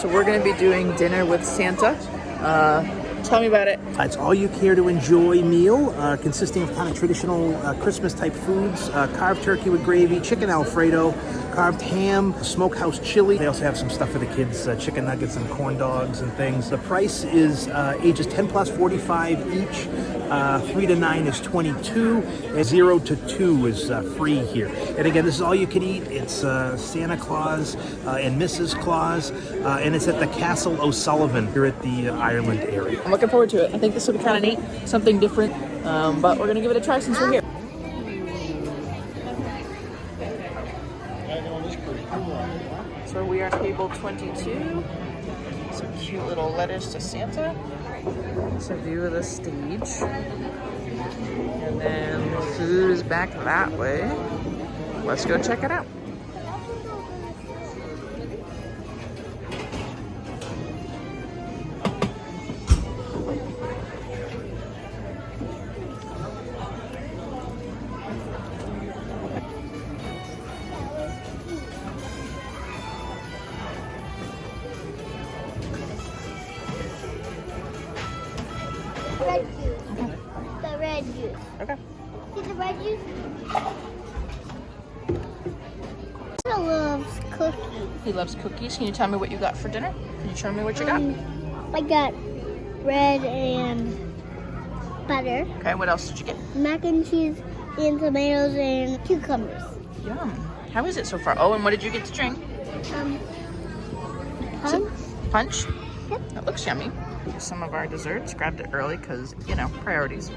So we're going to be doing dinner with Santa. Tell me about it. It's all you care to enjoy meal consisting of kind of traditional Christmas type foods, carved turkey with gravy, chicken Alfredo, carved ham, smokehouse chili. They also have some stuff for the kids, chicken nuggets and corn dogs and things. The price is ages 10 plus 45 each, 3 to 9 is 22, and 0 to 2 is free here. And again, this is all you can eat. It's Santa Claus and Mrs. Claus, and it's at the Castle O'Sullivan here at the Ireland area. I'm looking forward to it. I think this will be kind of neat, something different, but we're going to give it a try since we're here. So we are table 22. Some cute little letters to Santa. It's a view of the stage. And then food is back that way. Let's go check it out. Red juice. The red juice. Okay. See the red juice? He loves cookies. He loves cookies. Can you tell me what you got for dinner? Can you show me what you got? I got bread and butter, Okay, what else did you get? mac and cheese, and tomatoes and cucumbers. Yum. How is it so far? Oh, and what did you get to drink? Punch. Punch? Yep. That looks yummy. Some of our desserts. Grabbed it early because, you know, priorities.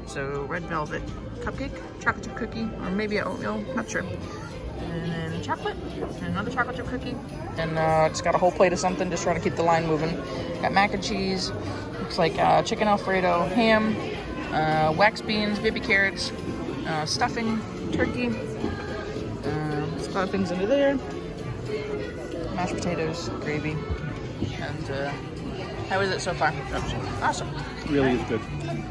So red velvet cupcake, chocolate chip cookie, or maybe an oatmeal, not sure. And then chocolate, and another chocolate chip cookie. And it's got a whole plate of something, just trying to keep the line moving. Got mac and cheese, looks like chicken Alfredo, ham, wax beans, baby carrots, stuffing, turkey. There's a lot of things under there. Mashed potatoes, gravy, and how is it so far? Awesome. Really is good.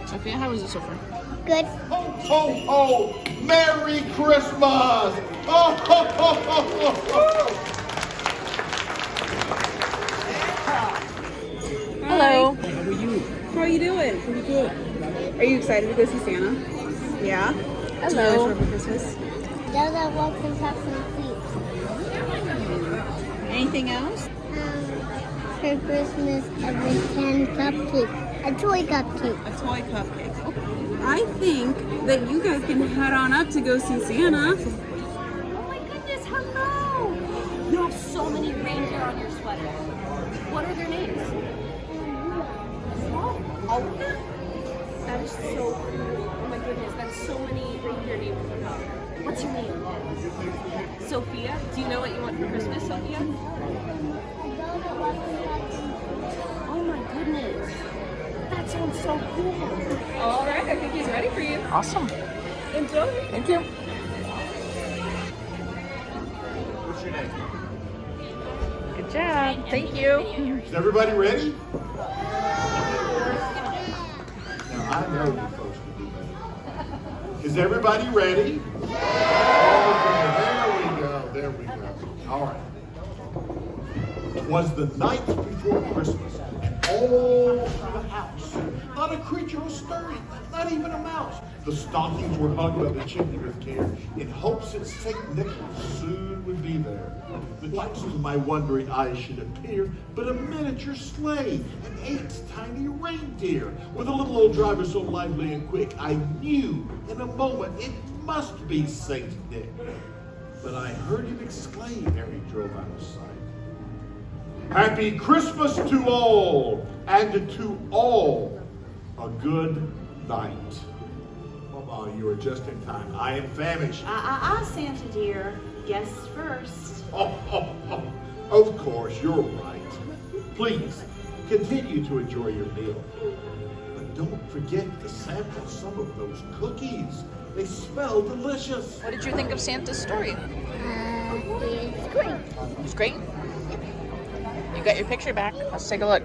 Sophia, how is it so far? Good. Ho, ho, ho! Merry Christmas! Oh, ho, ho, ho, ho, ho! Hello. How are you? How are you doing? Pretty good. Are you excited to go see Santa? Yeah? Hello. For Christmas? Those that walks and talks and sleeps. Anything else? For Christmas, every 10 cupcake. A toy cupcake. A toy cupcake. I think that you guys can head on up to go see Santa. Oh my goodness, hello! You have so many reindeer on your sweater. What are their names? All of them? That is so cool. Oh my goodness, that's so many reindeer names. What's your name? Sophia? Do you know what you want for Christmas, Sophia? Oh my goodness. That sounds so cool. All right, I think he's ready for you. Awesome. Enjoy. Thank you. What's your name? Good job. Thank you. Is everybody ready? Now, I know you folks can do better. Is everybody ready? Oh, there we go. All right. 'Twas the night before Christmas, and all through the house, not a creature was stirring, not even a mouse. The stockings were hung by the chimney with care, in hopes that St. Nicholas soon would be there. But just as my wondering eyes should appear, but a miniature sleigh, and 8 tiny reindeer, with a little old driver so lively and quick, I knew in a moment it must be St. Nick. But I heard him exclaim ere he drove out of sight, "Happy Christmas to all, and to all a good night." Mama, you are just in time. I am famished. Santa dear. Guests first. Of course, you're right. Please, continue to enjoy your meal. But don't forget to sample some of those cookies. They smell delicious. What did you think of Santa's story? It's great. It was great. You got your picture back. Let's take a look.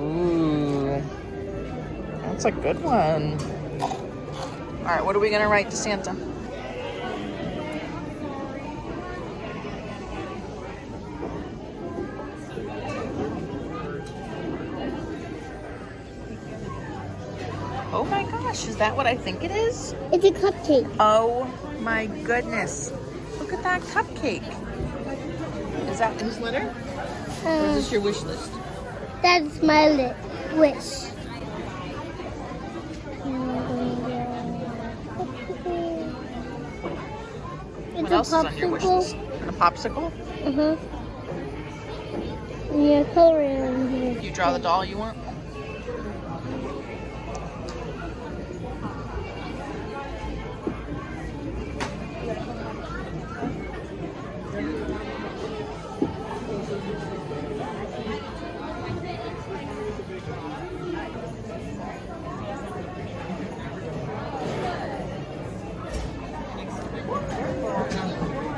Ooh. That's a good one. All right, what are we going to write to Santa? Oh my gosh, is that what I think it is? It's a cupcake. Oh my goodness. Look at that cupcake. Is that his letter? Or is this your wish list? That's my wish. It's What a else is on your wish list? popsicle. A popsicle? Uh-huh. Yeah, color it in here. You draw the doll you want?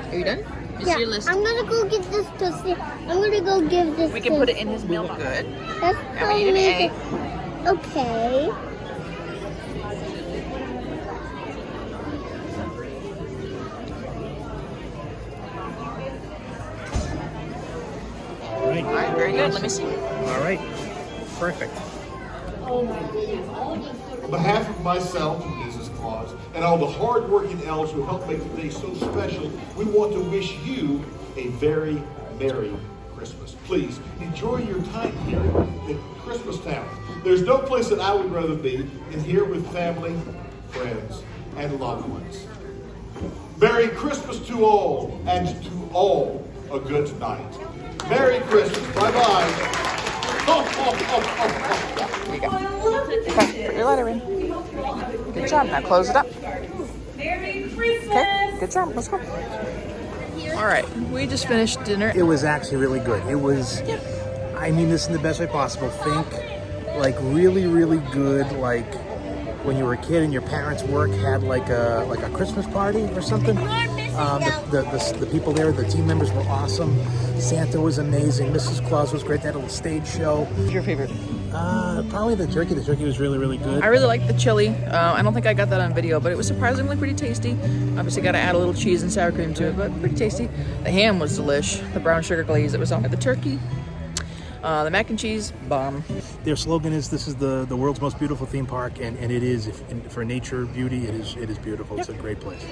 Are you done? You see your list? I'm gonna go get this to see. I'm gonna go give this. We can put it in his meal good. That's And we eat an egg. Okay. All right. All right, very good. Let me see. All right. Perfect. On behalf of myself and Mrs. Claus and all the hard-working elves who helped make the day so special, we want to wish you a very Merry Christmas. Please enjoy your time here in Christmas Town. There's no place that I would rather be than here with family, friends, and loved ones. Merry Christmas to all, and to all a good night. Merry Christmas. Bye-bye. Here you go. Okay, put your letter in. Good job. Now close it up. Merry Christmas! Okay, good job. Let's go. All right, we just finished dinner. It was actually really good. It was, I mean this in the best way possible. Think like really, really good, like when you were a kid and your parents' work had like a Christmas party or something. The people there, the team members were awesome. Santa was amazing. Mrs. Claus was great. They had a little stage show. What's your favorite? Probably the turkey. The turkey was really, really good. I really liked the chili. I don't think I got that on video, but it was surprisingly pretty tasty. Obviously got to add a little cheese and sour cream to it, but pretty tasty. The ham was delish. The brown sugar glaze that was on it. The turkey. The mac and cheese, bomb. Their slogan is, "This is the world's most beautiful theme park," and it is. For nature, beauty, it is beautiful. It's a great place.